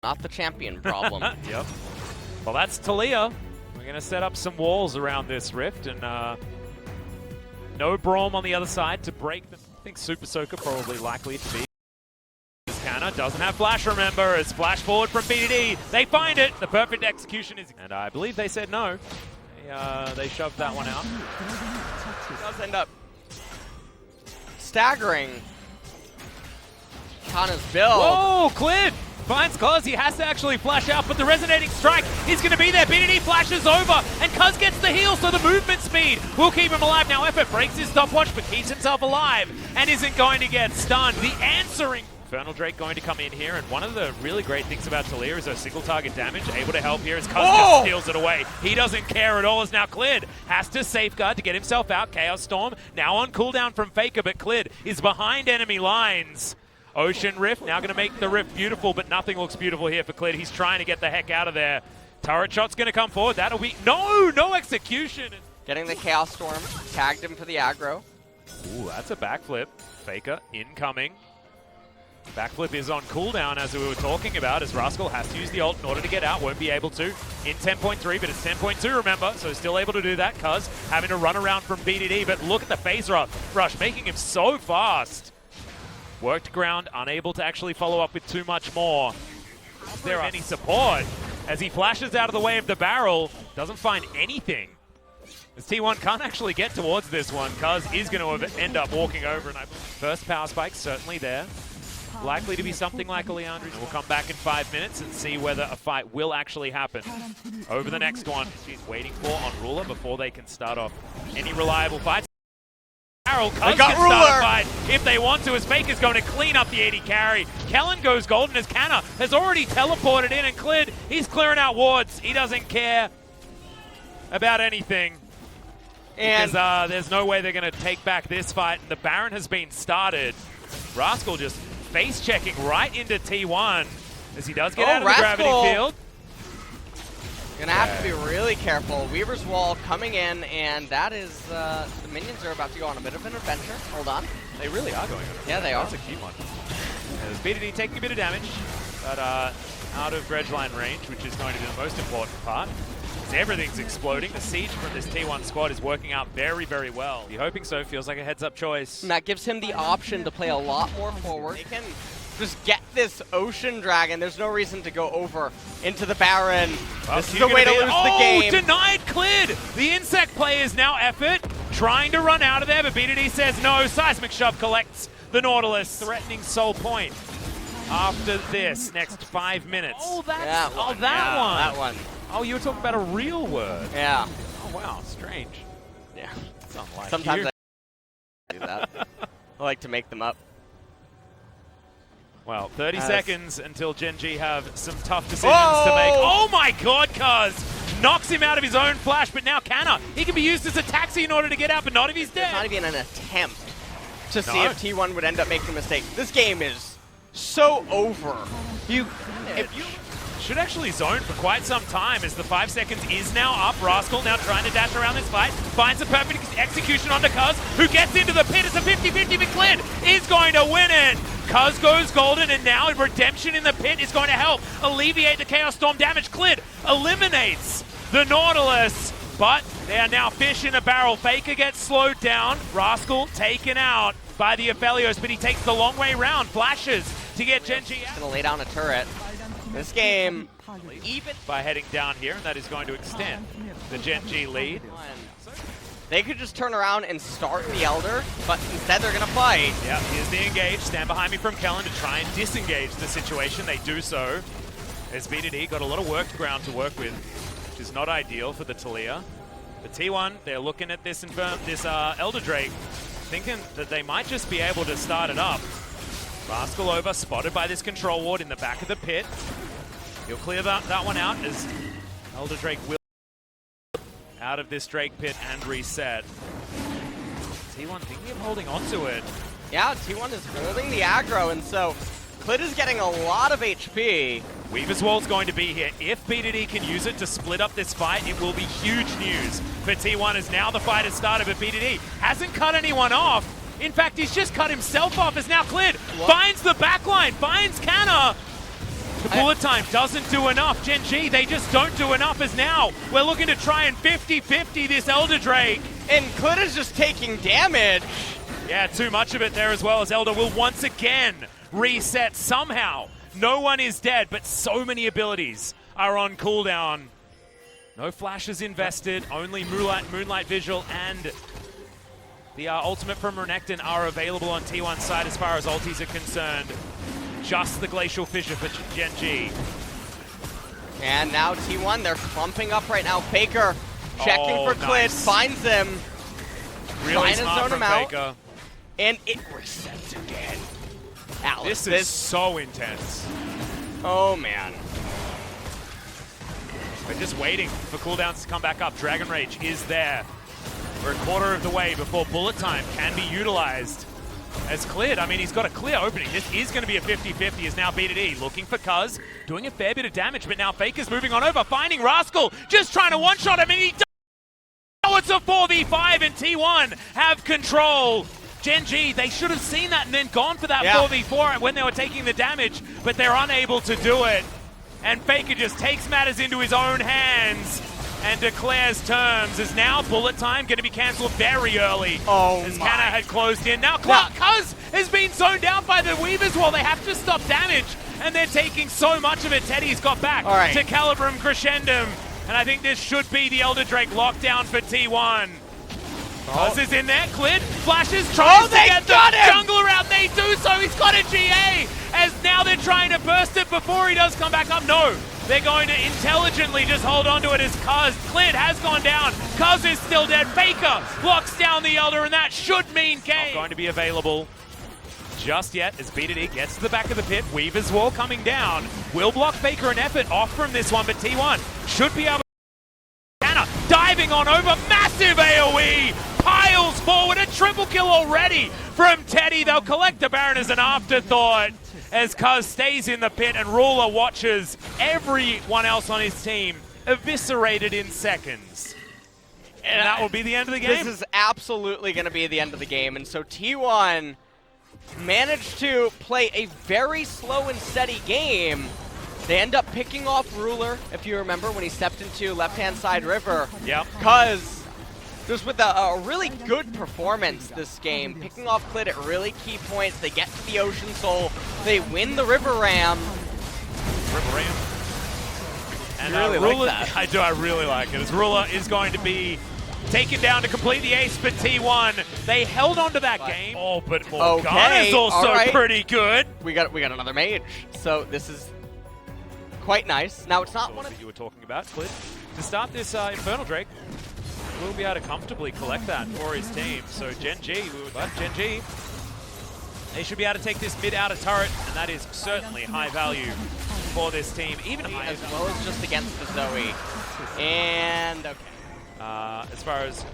Not the champion problem. Yep. Well, that's Taliyah. We're going to set up some walls around this rift, and no Braum on the other side to break them. I think Super Soaker probably likely to be. Canna doesn't have flash, remember. It's flash forward from BDD. They find it. The perfect execution is... And I believe they said no. They shoved that one out. It does end up staggering Kanna's build. Whoa, Clid! Finds Cuz, he has to actually flash out, but the resonating strike is going to be there. BDD flashes over, and Cuz gets the heal, so the movement speed will keep him alive. Now Effort breaks his stopwatch, but keeps himself alive, and isn't going to get stunned. The answering... Infernal Drake going to come in here, and one of the really great things about Taliyah is her single target damage, able to help here as Cuz just steals it away. He doesn't care at all, as now Clid has to safeguard to get himself out. Chaos Storm now on cooldown from Faker, but Clid is behind enemy lines. Ocean Rift now going to make the Rift beautiful, but nothing looks beautiful here for Clid. He's trying to get the heck out of there. Turret shot's going to come forward. That'll be... No execution. Getting the Chaos Storm. Tagged him for the aggro. Ooh, that's a backflip. Faker incoming. Backflip is on cooldown, as we were talking about, as Rascal has to use the ult in order to get out. Won't be able to in 10.3, but it's 10.2, remember, so still able to do that. Cuz having to run around from BDD, but look at the phase rush, making him so fast. Worked ground, unable to actually follow up with too much more. Is there any support? As he flashes out of the way of the barrel, doesn't find anything. As T1 can't actually get towards this one, Cuz is going to end up walking over. And first power spike certainly there. Likely to be something like a Leandri. We'll come back in 5 minutes and see whether a fight will actually happen. Over the next one, she's waiting for on Ruler before they can start off any reliable fights. Cuz can start a fight if they want to, as Faker's going to clean up the 80 carry. Kellen goes golden as Kanna has already teleported in, and Clid, he's clearing out wards. He doesn't care about anything. And because there's no way they're going to take back this fight. The Baron has been started. Rascal just face checking right into T1 as he does get out of the gravity field. Gonna have to be really careful. Weaver's Wall coming in, and that is the minions are about to go on a bit of an adventure. Hold on. They really are going on. Yeah, they are. That's a key one. There's BDD taking a bit of damage, but out of dredge line range, which is going to be the most important part. As everything's exploding, the siege from this T1 squad is working out very, very well. You're hoping so. Feels like a heads-up choice. And that gives him the option to play a lot more forward. They can just get this Ocean Dragon. There's no reason to go over into the Baron. Well, this is the way to lose the game. Denied Clid! The Insect play is now Effort, trying to run out of there, but BDD says no. Seismic Shove collects the Nautilus, threatening Soul Point. After this, next 5 minutes. Oh, that's one. That one. Oh, you were talking about a real word. Yeah. Oh, wow. Strange. Yeah. It's unlike Sometimes you. I do that. I like to make them up. Well, 30 seconds until Gen G have some tough decisions to make. Oh my god, Cuz knocks him out of his own flash, but now Kanna, he can be used as a taxi in order to get out, but not if he's dead. It's not even an attempt to see if T1 would end up making a mistake. This game is so over. You should actually zone for quite some time, as the 5 seconds is now up. Rascal now trying to dash around this fight, finds a perfect execution onto Cuz, who gets into the pit. It's a 50-50, but Clid is going to win it. Cuz goes golden, and now Redemption in the pit is going to help alleviate the Chaos Storm damage. Clid eliminates the Nautilus, but they are now fish in a barrel. Faker gets slowed down. Rascal taken out by the Aphelios, but he takes the long way round. Flashes to get Gen G out. Gonna lay down a turret. This game, even by heading down here, and that is going to extend the Gen G lead. They could just turn around and start the Elder, but instead they're going to fight. Yeah, here's the engage. Stand behind me from Kellen to try and disengage the situation. They do so. As BDD got a lot of worked ground to work with, which is not ideal for the Taliyah. But T1, they're looking at this Elder Drake, thinking that they might just be able to start it up. Rascal over, spotted by this control ward in the back of the pit. He'll clear that one out as Elder Drake will out of this Drake pit and reset. T1 thinking of holding onto it. Yeah, T1 is holding the aggro, and so Clid is getting a lot of HP. Weaver's Wall's going to be here. If BDD can use it to split up this fight, it will be huge news for T1, as now the fight has started, but BDD hasn't cut anyone off. In fact, he's just cut himself off, as now Clid finds the backline, finds Kanna. Bullet Time doesn't do enough. Gen G, they just don't do enough as now we're looking to try and 50-50 this Elder Drake. And Clid is just taking damage. Yeah, too much of it there as well, as Elder will once again reset somehow. No one is dead, but so many abilities are on cooldown. No flashes invested, only Moonlight Visual and the ultimate from Renekton are available on T1's side as far as ultis are concerned. Just the Glacial Fissure for Gen G. And now T1, they're clumping up right now. Faker checking for Clid, nice. finds him. Really Trying to smart zone from him out. Faker. And it resets again. Alex, This is so intense. oh man. We're just waiting for cooldowns to come back up. Dragon Rage is there. We're a quarter of the way before Bullet Time can be utilized. As Clid, I mean, he's got a clear opening. This is going to be a 50-50 as now BDD looking for Cuz, doing a fair bit of damage, but now Faker's moving on over, finding Rascal, just trying to one-shot him, and he does. Now it's a 4v5 and T1 have control. Gen G, they should have seen that and then gone for that 4v4 when they were taking the damage, but they're unable to do it. And Faker just takes matters into his own hands and declares terms. As now Bullet Time going to be cancelled very early. Oh as my. Canna had closed in. Now Cuz has been zoned down by the Weavers while they have to stop damage, and they're taking so much of it. Teddy's got back to Calibrum Crescendum, and I think this should be the Elder Drake lockdown for T1. Cuz is in there, Clid flashes, tries to get the jungler out, they do so, he's got a GA, as now they're trying to burst it before he does come back up. No, they're going to intelligently just hold on to it as Cuz. Clid has gone down, Cuz is still dead, Faker blocks down the Elder, and that should mean game. Not going to be available just yet as BDD gets to the back of the pit. Weaver's Wall coming down, will block Faker an effort off from this one, but T1 should be able to. Canna diving on over, massive AoE, piles forward, a triple kill already from Teddy. They'll collect the Baron as an afterthought as Cuz stays in the pit and Ruler watches everyone else on his team eviscerated in seconds. And that will be the end of the game. This is absolutely going to be the end of the game, and so T1 managed to play a very slow and steady game. They end up picking off Ruler, if you remember, when he stepped into left-hand side river. Yep. Cuz just with a really good performance this game, picking off Clid at really key points. They get to the Ocean Soul. They win the River Ram. River Ram. And really Ruler, like that. I do, I really like it. As Ruler is going to be taken down to complete the ace for T1. They held on to that game. Oh, but Morgana's also pretty good. We got another mage. So this is quite nice. Now it's not one of you were talking about, Clid. To start this Infernal Drake, will be able to comfortably collect that for his team. So Gen G, they should be able to take this mid-outer turret, and that is certainly high value for this team. Even high as well as just against the Zoe. And okay. As far as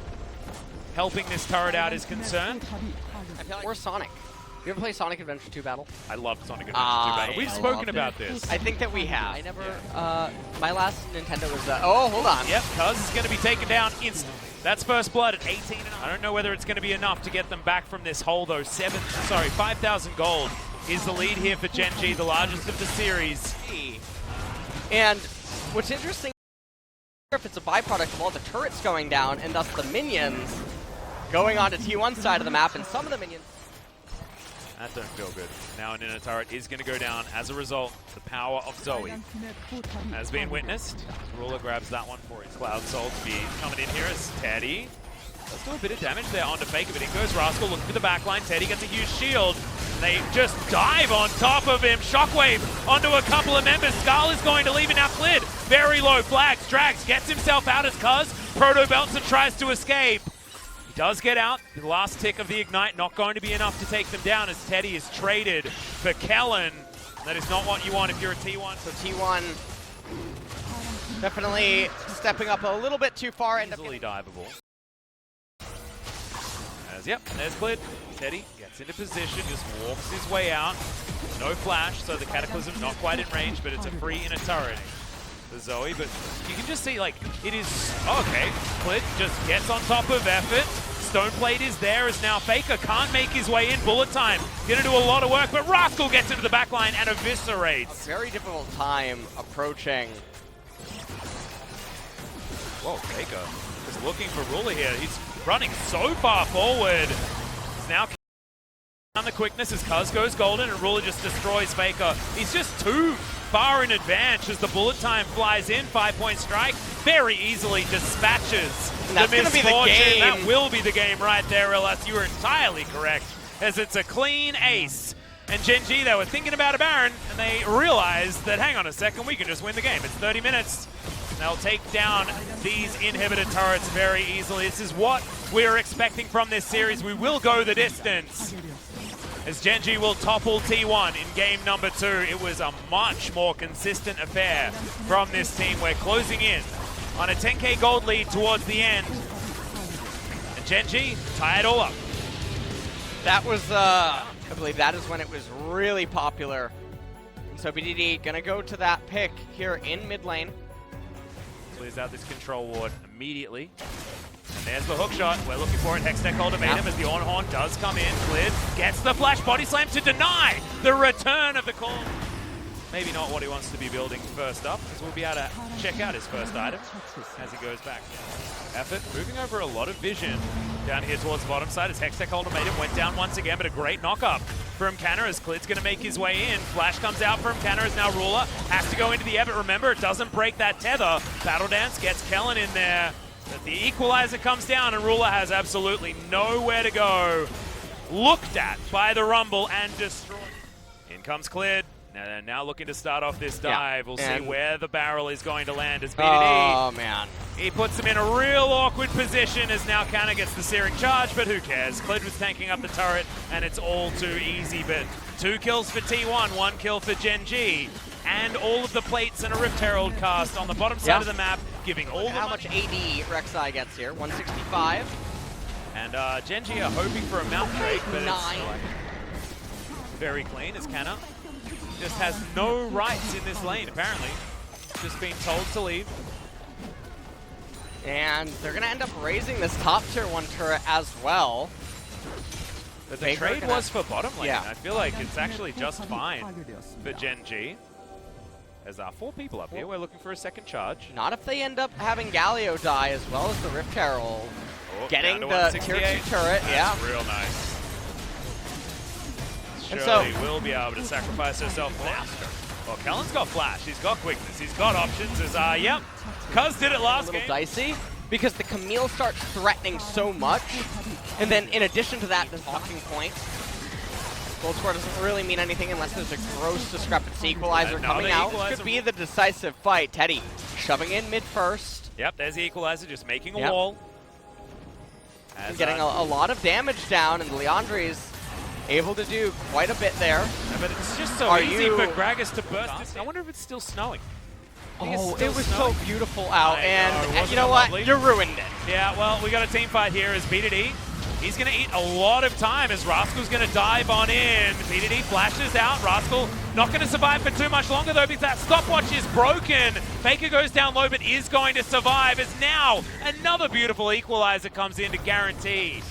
helping this turret out is concerned, I feel like we're Sonic. You ever play Sonic Adventure 2 Battle? I love Sonic Adventure 2 Battle. We've spoken about this. I think that we have. I never, my last Nintendo was, oh, hold on. Yep, Cuz is going to be taken down instantly. That's first blood at 18. I don't know whether it's going to be enough to get them back from this hole, though. 5,000 gold is the lead here for Gen G, the largest of the series. And what's interesting, if it's a byproduct of all the turrets going down, and thus the minions going on to T1's side of the map, and some of the minions. That don't feel good. Now an inner turret is going to go down as a result. The power of Zoe has been witnessed. Ruler grabs that one for his Cloud Soul to be coming in here as Teddy does do a bit of damage there onto Faker, but in goes Rascal looking for the backline. Teddy gets a huge shield. And they just dive on top of him. Shockwave onto a couple of members. Skull is going to leave it now. Clid very low flags. Drags gets himself out as Cuz. Proto belts and tries to escape. Does get out. The last tick of the Ignite not going to be enough to take them down as Teddy is traded for Kellen. That is not what you want if you're a T1. So T1 definitely stepping up a little bit too far. Easily diveable. Yep, there's Clid. Teddy gets into position, just walks his way out. No flash, so the Cataclysm not quite in range, but it's a free inner turret for Zoe. But you can just see, like, it is... Oh, okay, Clid just gets on top of effort, Stoneblade is there as now Faker can't make his way in. Bullet Time gonna do a lot of work, but Rascal gets into the backline and eviscerates. A very difficult time approaching. Whoa, Faker is looking for Ruler here. He's running so far forward. He's now on the quickness as Cuz goes golden and Ruler just destroys Faker. He's just too far in advance as the Bullet Time flies in. 5-point strike very easily dispatches That's the gonna be the misfortune. game. That will be the game right there, LS. You are entirely correct, as it's a clean ace. And Gen G, they were thinking about a Baron, and they realized that, hang on a second, we can just win the game. It's 30 minutes. They'll take down these inhibitor turrets very easily. This is what we're expecting from this series. We will go the distance. As Gen G will topple T1 in game number 2. It was a much more consistent affair from this team. We're closing in on a 10k gold lead towards the end. And Gen G tie it all up. That was, I believe that is when it was really popular. And so BDD gonna go to that pick here in mid lane. Clears out this control ward immediately. And there's the hook shot. We're looking for it. Hextech ultimatum as the Ornhorn does come in. Cleared. Gets the flash body slam to deny the return of the call. Maybe not what he wants to be building first up, because we'll be able to check out his first item as he goes back. Effort moving over a lot of vision down here towards the bottom side as Hextech ultimatum went down once again, but a great knock-up from Canner as Clid's going to make his way in. Flash comes out from Canner as now Ruler has to go into the Ebit. Remember, it doesn't break that tether. Battle Dance gets Kellen in there. But the equalizer comes down and Ruler has absolutely nowhere to go. Looked at by the Rumble and destroyed. In comes Clid. Now looking to start off this dive. We'll see where the barrel is going to land as BDD. Oh, man. He puts him in a real awkward position as now Canna gets the searing charge, but who cares? Clid was tanking up the turret, and it's all too easy. But 2 kills for T1, 1 kill for Gen G, and all of the plates and a Rift Herald cast on the bottom side of the map, giving all the how much AD Rek'Sai gets here? 165. And Gen G are hoping for a Mount Drake, but 9. it's very clean as Canna just has no rights in this lane, apparently. Just being told to leave. And they're going to end up raising this top tier 1 turret as well. But the trade was for bottom lane. Yeah. I feel like it's actually just fine for Gen G. There's 4 people up here. We're looking for a second charge. Not if they end up having Galio die as well as the Rift Herald. Oh, Getting down the to tier 168. 2 turret, That's real nice. And Shirley will be able to sacrifice herself faster. Well, Kellen's got flash. He's got quickness. He's got options. As yep, Cuz did it last game. Dicey because the Camille starts threatening so much, and then in addition to that, the talking point. Gold score doesn't really mean anything unless there's a gross discrepancy. Equalizer coming out. Could be the decisive fight. Teddy shoving in mid first. Yep, there's the equalizer just making a wall. And getting a lot of damage down, and Leandre's able to do quite a bit there. Yeah, but it's just so easy for Gragas to burst. I wonder if it's still snowing. Oh, it was so beautiful out, and wasn't you know it what? lovely? You ruined it. Yeah, well, we got a team fight here as BDD. He's going to eat a lot of time as Rascal's going to dive on in. BDD flashes out. Rascal not going to survive for too much longer, though, because that stopwatch is broken. Faker goes down low, but is going to survive as now another beautiful equalizer comes in to guarantee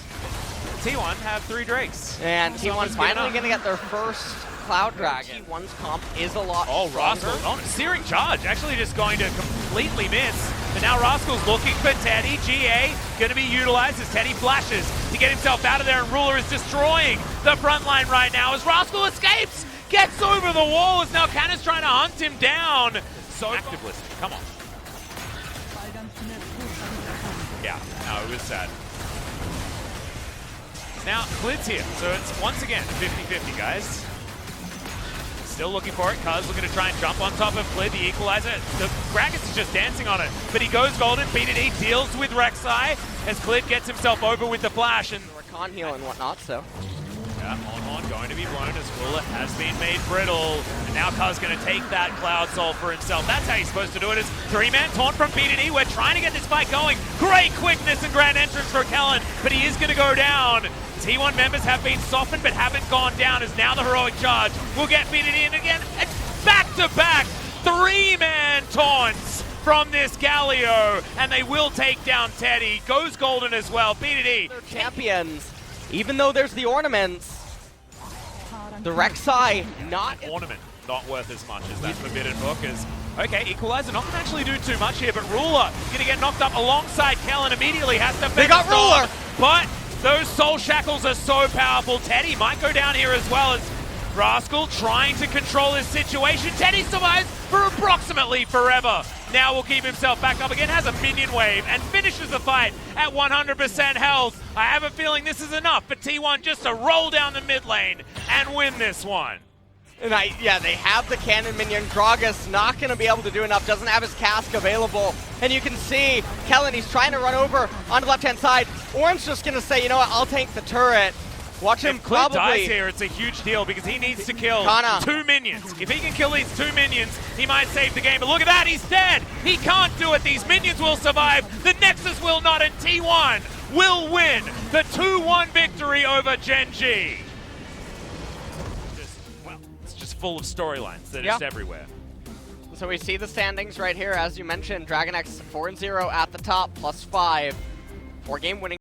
T1 have 3 Drakes. And T1's finally going to get their first Cloud Dragon. T1's comp is a lot Rascal on a searing charge, actually just going to completely miss. But now Rascal's looking for Teddy. GA going to be utilized as Teddy flashes to get himself out of there, and Ruler is destroying the front line right now as Rascal escapes, gets over the wall as now Canna's trying to hunt him down. So active list, come on. Yeah, no, it was sad. Now, Clid's here, so it's once again 50-50, guys. Still looking for it. Cuz looking to try and jump on top of Clid, the equalizer. The Gragas is just dancing on it, but he goes golden. BDD deals with Rek'Sai as Clid gets himself over with the flash. And Rakan heal and whatnot, so. yeah, Ornhorn going to be blown as Ruler has been made brittle. And now Cuz going to take that Cloud Soul for himself. That's how he's supposed to do it. Is 3-man taunt from BDD. We're trying to get this fight going. Great quickness and grand entrance for Kellen, but he is going to go down. T1 members have been softened but haven't gone down as now the heroic charge will get BDD in again. It's back-to-back 3-man taunts from this Galio, and they will take down Teddy. Goes Golden as well. BDD. They're champions, even though there's the ornaments. The Rek'Sai not Ornament not worth as much as that Forbidden Book is. Okay, Equalizer not gonna actually do too much here, but Ruler gonna get knocked up alongside Kellen immediately. Has to They got Ruler! But those Soul Shackles are so powerful. Teddy might go down here as well as Rascal trying to control his situation. Teddy survives for approximately forever. Now will keep himself back up again, has a minion wave, and finishes the fight at 100% health. I have a feeling this is enough for T1 just to roll down the mid lane and win this one. And yeah, they have the cannon minion. Gragas not going to be able to do enough, doesn't have his cask available. And you can see Kellen, he's trying to run over on the left-hand side. Orange just going to say, you know what, I'll tank the turret. Watch him If Clint probably... dies here, it's a huge deal because he needs to kill Kana. 2 minions. If he can kill these 2 minions, he might save the game. But look at that, he's dead. He can't do it. These minions will survive. The Nexus will not, and T1 will win the 2-1 victory over Gen G. Well, it's just full of storylines. They're just everywhere. So we see the standings right here. As you mentioned, DragonX 4-0 at the top, +5. 4-game winning.